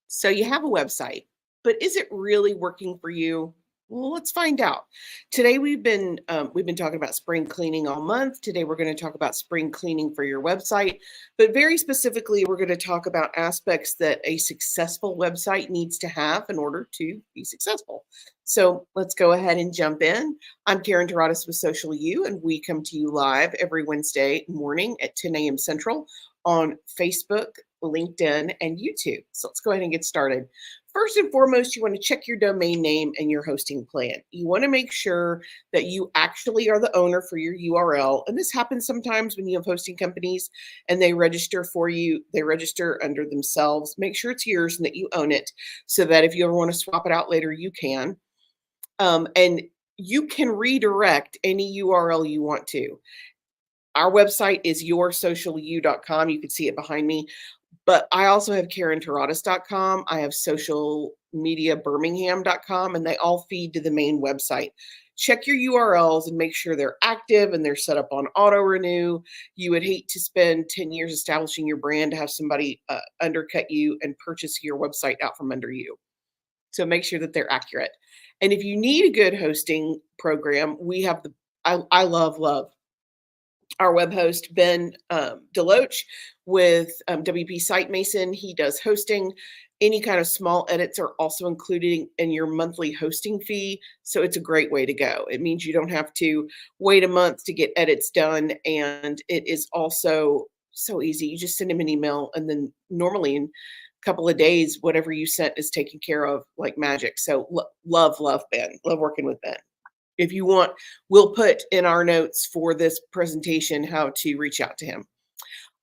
So you have a website, but is it really working for you? Well, let's find out. Today we've been talking about spring cleaning all month. Today we're going to talk about spring cleaning for your website, but very specifically, we're going to talk about aspects that a successful website needs to have in order to be successful. So let's go ahead and jump in. I'm Karen Taradas with Social U, and we come to you live every Wednesday morning at 10 a.m. Central on Facebook, LinkedIn, and YouTube. So let's go ahead and get started. First and foremost, you want to check your domain name and your hosting plan. You want to make sure that you actually are the owner for your URL. And this happens sometimes when you have hosting companies and they register for you, they register under themselves. Make sure it's yours and that you own it so that if you ever want to swap it out later, you can. And you can redirect any URL you want to. Our website is yoursocialu.com. You can see it behind me. But I also have KarenTaradas.com. I have socialmediabirmingham.com, and they all feed to the main website. Check your URLs and make sure they're active and they're set up on auto renew. You would hate to spend 10 years establishing your brand to have somebody undercut you and purchase your website out from under you. So make sure that they're accurate. And if you need a good hosting program, we have I love our web host, Ben Deloach with WP Site Mason. He does hosting. Any kind of small edits are also included in your monthly hosting fee. So it's a great way to go. It means you don't have to wait a month to get edits done. And it is also so easy. You just send him an email, and then normally in a couple of days, whatever you sent is taken care of like magic. So love Ben. Love working with Ben. If you want, we'll put in our notes for this presentation how to reach out to him.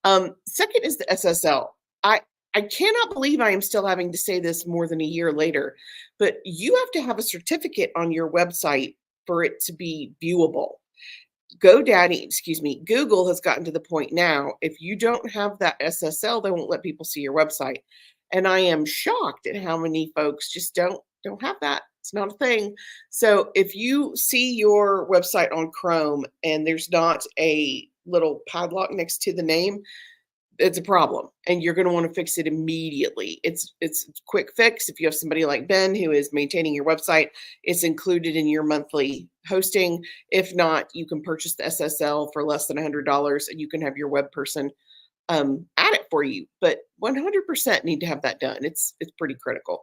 Second is the SSL. I cannot believe I am still having to say this more than a year later, but you have to have a certificate on your website for it to be viewable. Google has gotten to the point now, if you don't have that SSL, they won't let people see your website. And I am shocked at how many folks just don't have that. It's not a thing. So if you see your website on Chrome and there's not a little padlock next to the name, it's a problem, and you're going to want to fix it immediately. It's a quick fix. If you have somebody like Ben who is maintaining your website, it's included in your monthly hosting. If not, you can purchase the SSL for less than $100, and you can have your web person add it for you. But 100% need to have that done. It's pretty critical.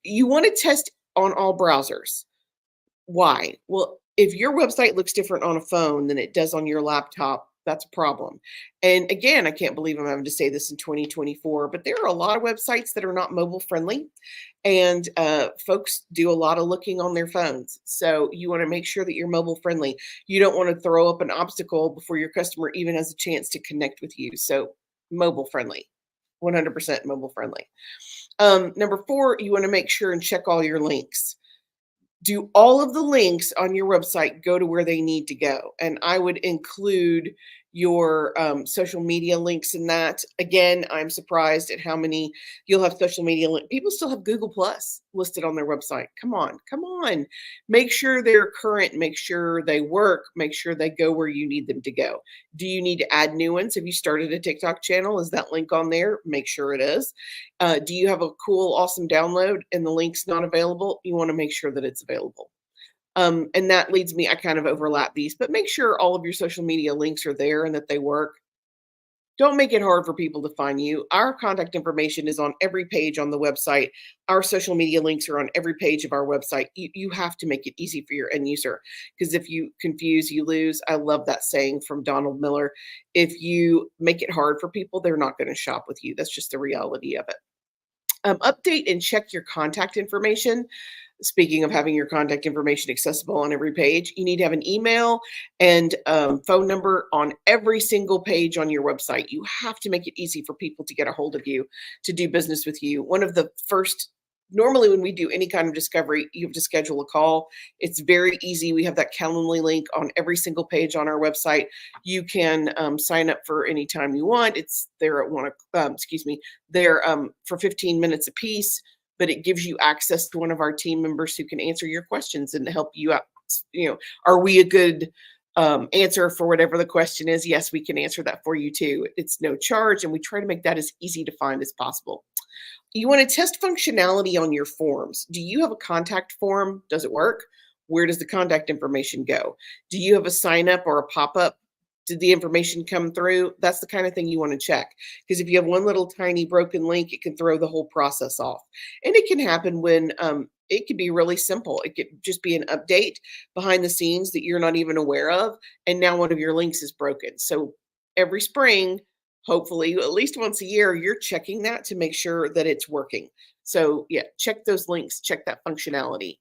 You want to test on all browsers. Why? Well, if your website looks different on a phone than it does on your laptop, that's a problem. And again, I can't believe I'm having to say this in 2024, but there are a lot of websites that are not mobile friendly, and folks do a lot of looking on their phones. So you want to make sure that you're mobile friendly. You don't want to throw up an obstacle before your customer even has a chance to connect with you. So mobile friendly, 100% mobile friendly. Number 4, you want to make sure and check all your links. Do all of the links on your website go to where they need to go? And I would include your social media links in that. Again, I'm surprised at how many you'll have social media links. People still have Google Plus listed on their website. Come on. Make sure they're current, make sure they work, make sure they go where you need them to go. Do you need to add new ones? Have you started a TikTok channel? Is that link on there? Make sure it is. Do you have a cool, awesome download and the link's not available? You want to make sure that it's available. And that leads me, I kind of overlap these, but make sure all of your social media links are there and that they work. Don't make it hard for people to find you. Our contact information is on every page on the website. Our social media links are on every page of our website. You have to make it easy for your end user, because if you confuse, you lose. I love that saying from Donald Miller. If you make it hard for people, they're not going to shop with you. That's just the reality of it. Update and check your contact information. Speaking of having your contact information accessible on every page, you need to have an email and phone number on every single page on your website. You have to make it easy for people to get a hold of you, to do business with you. One of the first, normally when we do any kind of discovery, you have to schedule a call. It's very easy. We have that Calendly link on every single page on our website. You can sign up for any time you want. It's there at they're for 15 minutes a piece, but it gives you access to one of our team members who can answer your questions and help you out. Are we a good answer for whatever the question is? Yes, we can answer that for you too. It's no charge, and we try to make that as easy to find as possible. You want to test functionality on your forms. Do you have a contact form? Does it work? Where does the contact information go? Do you have a sign up or a pop up? Did the information come through? That's the kind of thing you want to check. Because if you have one little tiny broken link, it can throw the whole process off. And it can happen when it could be really simple. It could just be an update behind the scenes that you're not even aware of. And now one of your links is broken. So every spring, hopefully at least once a year, you're checking that to make sure that it's working. So yeah, check those links, check that functionality.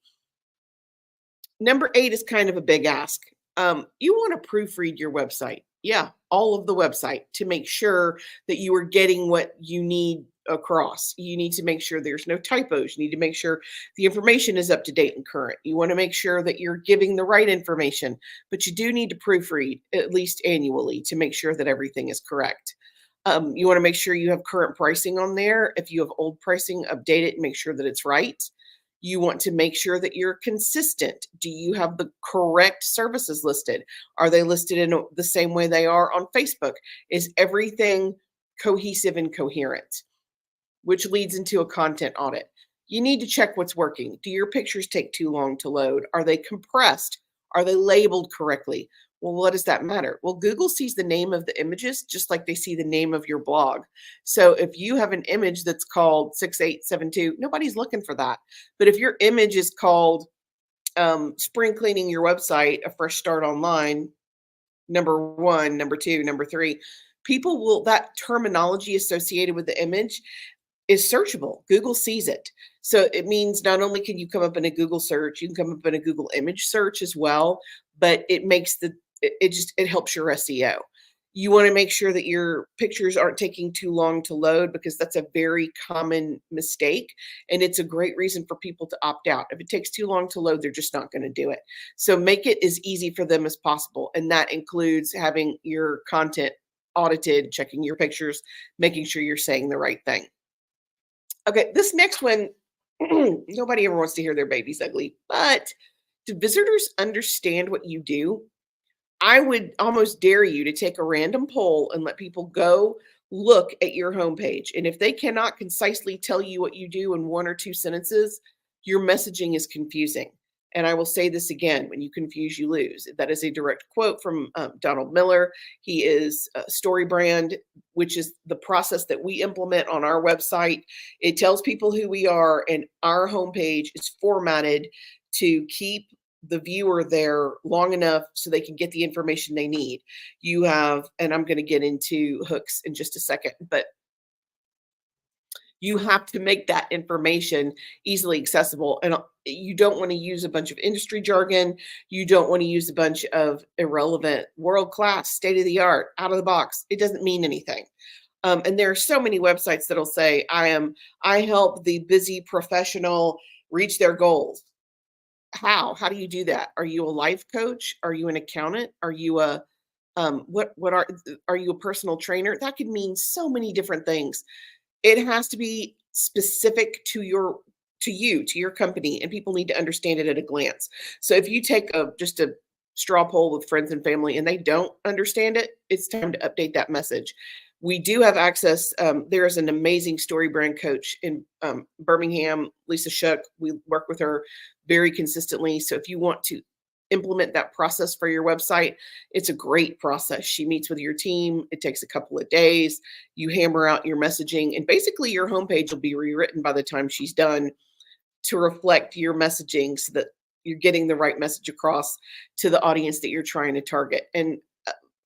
Number 8 is kind of a big ask. You want to proofread your website. Yeah, all of the website to make sure that you are getting what you need across. You need to make sure there's no typos. You need to make sure the information is up to date and current. You want to make sure that you're giving the right information, but you do need to proofread at least annually to make sure that everything is correct. You want to make sure you have current pricing on there. If you have old pricing, update it and make sure that it's right. You want to make sure that you're consistent. Do you have the correct services listed? Are they listed in the same way they are on Facebook? Is everything cohesive and coherent? Which leads into a content audit. You need to check what's working. Do your pictures take too long to load? Are they compressed? Are they labeled correctly? Well, what does that matter? Well, Google sees the name of the images just like they see the name of your blog. So if you have an image that's called 6872, nobody's looking for that. But if your image is called spring cleaning your website, a fresh start online, number 1, number 2, number 3, people will, that terminology associated with the image is searchable. Google sees it. So it means not only can you come up in a Google search, you can come up in a Google image search as well, but it makes it helps your SEO. You want to make sure that your pictures aren't taking too long to load because that's a very common mistake. And it's a great reason for people to opt out. If it takes too long to load, they're just not going to do it. So make it as easy for them as possible. And that includes having your content audited, checking your pictures, making sure you're saying the right thing. Okay, this next one, nobody ever wants to hear their baby's ugly, but do visitors understand what you do? I would almost dare you to take a random poll and let people go look at your homepage. And if they cannot concisely tell you what you do in 1 or 2 sentences, your messaging is confusing. And I will say this again, when you confuse, you lose. That is a direct quote from Donald Miller. He is StoryBrand, which is the process that we implement on our website. It tells people who we are, and our homepage is formatted to keep the viewer there long enough so they can get the information they need. You have, and I'm going to get into hooks in just a second, but you have to make that information easily accessible. And you don't want to use a bunch of industry jargon. You don't want to use a bunch of irrelevant, world-class, state-of-the-art, out-of-the-box. It doesn't mean anything. And there are so many websites that'll say, I help the busy professional reach their goals. How do you do that? Are you a life coach? Are you an accountant? Are you a what are you a personal trainer? That could mean so many different things. It has to be specific to your company, and people need to understand it at a glance. So if you take just a straw poll with friends and family and they don't understand it, it's time to update that message. We do have access. There is an amazing StoryBrand coach in Birmingham, Lisa Shook. We work with her very consistently. So if you want to implement that process for your website, it's a great process. She meets with your team. It takes a couple of days. You hammer out your messaging, and basically your homepage will be rewritten by the time she's done to reflect your messaging so that you're getting the right message across to the audience that you're trying to target. And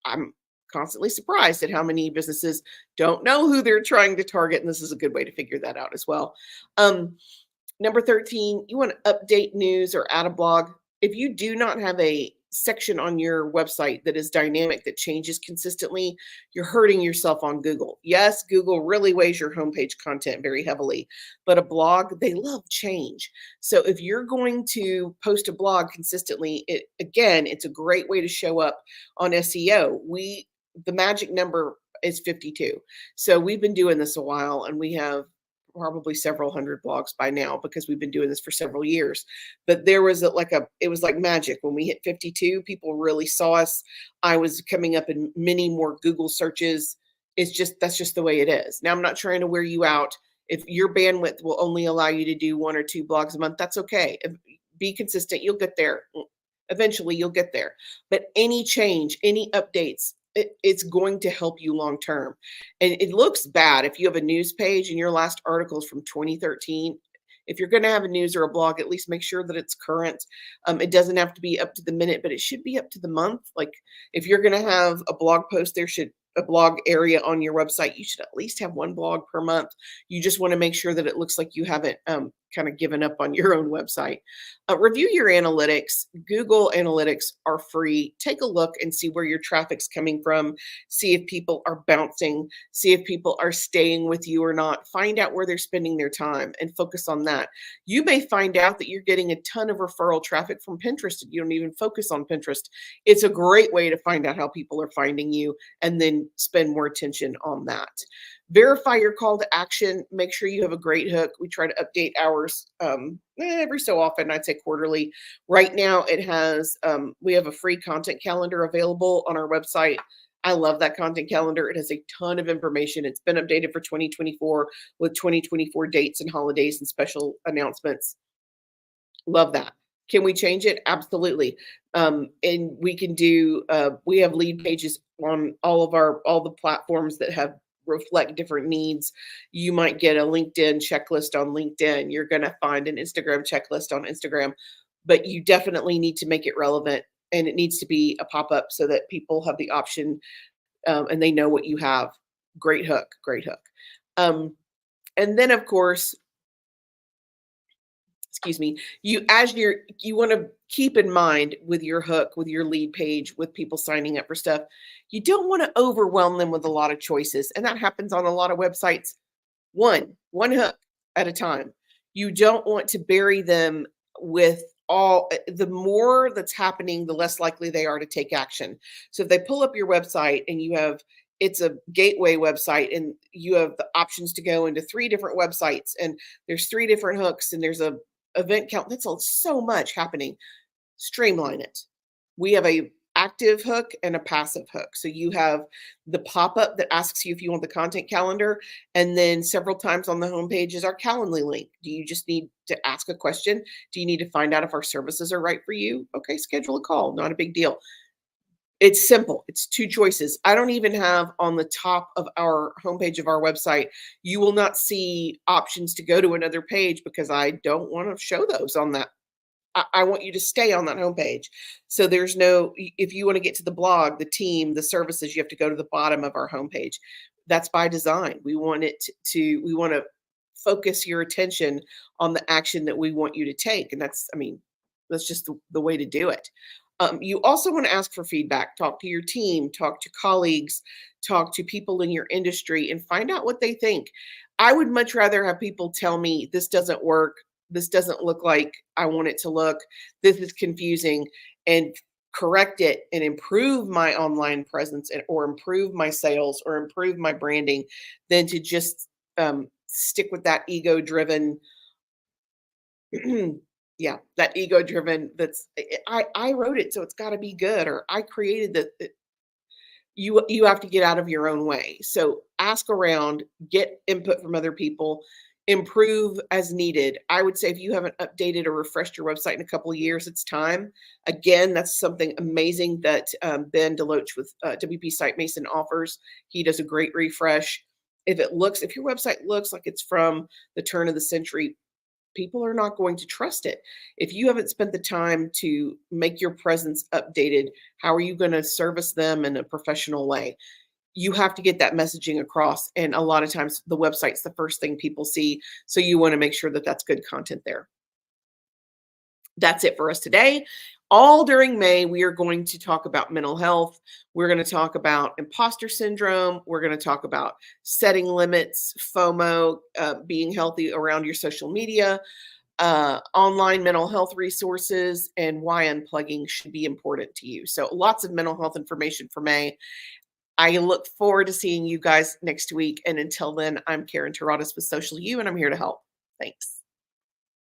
I'm constantly surprised at how many businesses don't know who they're trying to target. And this is a good way to figure that out as well. Number 13, you want to update news or add a blog. If you do not have a section on your website that is dynamic, that changes consistently, you're hurting yourself on Google. Yes, Google really weighs your homepage content very heavily, but a blog, they love change. So if you're going to post a blog consistently, it's a great way to show up on SEO. The magic number is 52. So we've been doing this a while, and we have probably several hundred blogs by now because we've been doing this for several years. But there was it was like magic. When we hit 52, people really saw us. I was coming up in many more Google searches. That's just the way it is. Now, I'm not trying to wear you out. If your bandwidth will only allow you to do 1 or 2 blogs a month, that's okay. Be consistent, you'll get there. Eventually, you'll get there. But any change, any updates, it's going to help you long term. And it looks bad if you have a news page and your last article is from 2013. If you're going to have a news or a blog, at least make sure that it's current. It doesn't have to be up to the minute, but it should be up to the month. Like if you're going to have a blog post, there should a blog area on your website. You should at least have 1 blog per month. You just want to make sure that it looks like you haven't kind of given up on your own website. Review your analytics. Google Analytics are free. Take a look and see where your traffic's coming from. See if people are bouncing. See if people are staying with you or not. Find out where they're spending their time and focus on that. You may find out that you're getting a ton of referral traffic from Pinterest and you don't even focus on Pinterest. It's a great way to find out how people are finding you and then spend more attention on that. Verify your call to action. Make sure you have a great hook. We try to update ours every so often, I'd say quarterly. Right now, it has we have a free content calendar available on our website. I love that content calendar. It has a ton of information. It's been updated for 2024 with 2024 dates and holidays and special announcements. Love that. Can we change it? Absolutely. And we can do, we have lead pages on all the platforms that have reflect different needs. You might get a LinkedIn checklist on LinkedIn. You're going to find an Instagram checklist on Instagram, but you definitely need to make it relevant and it needs to be a pop-up so that people have the option and they know what you have. Great hook, great hook. And then of course, excuse me, you want to keep in mind with your hook, with your lead page, with people signing up for stuff, you don't want to overwhelm them with a lot of choices. And that happens on a lot of websites. One hook at a time. You don't want to bury them with the more that's happening, the less likely they are to take action. So if they pull up your website and it's a gateway website and you have the options to go into 3 different websites and there's 3 different hooks and there's a event count. That's so much happening. Streamline it. We have a active hook and a passive hook. So you have the pop-up that asks you if you want the content calendar. And then several times on the homepage is our Calendly link. Do you just need to ask a question? Do you need to find out if our services are right for you? Okay, schedule a call. Not a big deal. It's simple. It's 2 choices. I don't even have on the top of our homepage of our website, you will not see options to go to another page because I don't want to show those on that. I want you to stay on that homepage. So there's no, if you want to get to the blog, the team, the services, you have to go to the bottom of our homepage. That's by design. We want we want to focus your attention on the action that we want you to take. And that's just the way to do it. You also want to ask for feedback, talk to your team, talk to colleagues, talk to people in your industry and find out what they think. I would much rather have people tell me this doesn't work. This doesn't look like I want it to look. This is confusing, and correct it and improve my online presence or improve my sales or improve my branding than to just stick with that ego-driven yeah, that ego-driven I wrote it, so it's got to be good, or I created the you have to get out of your own way. So ask around, get input from other people, improve as needed. I would say if you haven't updated or refreshed your website in a couple of years, it's time. Again, that's something amazing that Ben Deloach with WP Site Mason offers. He does a great refresh. If your website looks like it's from the turn of the century, people are not going to trust it. If you haven't spent the time to make your presence updated, how are you going to service them in a professional way? You have to get that messaging across. And a lot of times the website's the first thing people see. So you want to make sure that that's good content there. That's it for us today. All during May, we are going to talk about mental health. We're going to talk about imposter syndrome. We're going to talk about setting limits, FOMO, being healthy around your social media, online mental health resources, and why unplugging should be important to you. So lots of mental health information for May. I look forward to seeing you guys next week. And until then, I'm Karen Taradas with Social U, and I'm here to help. Thanks.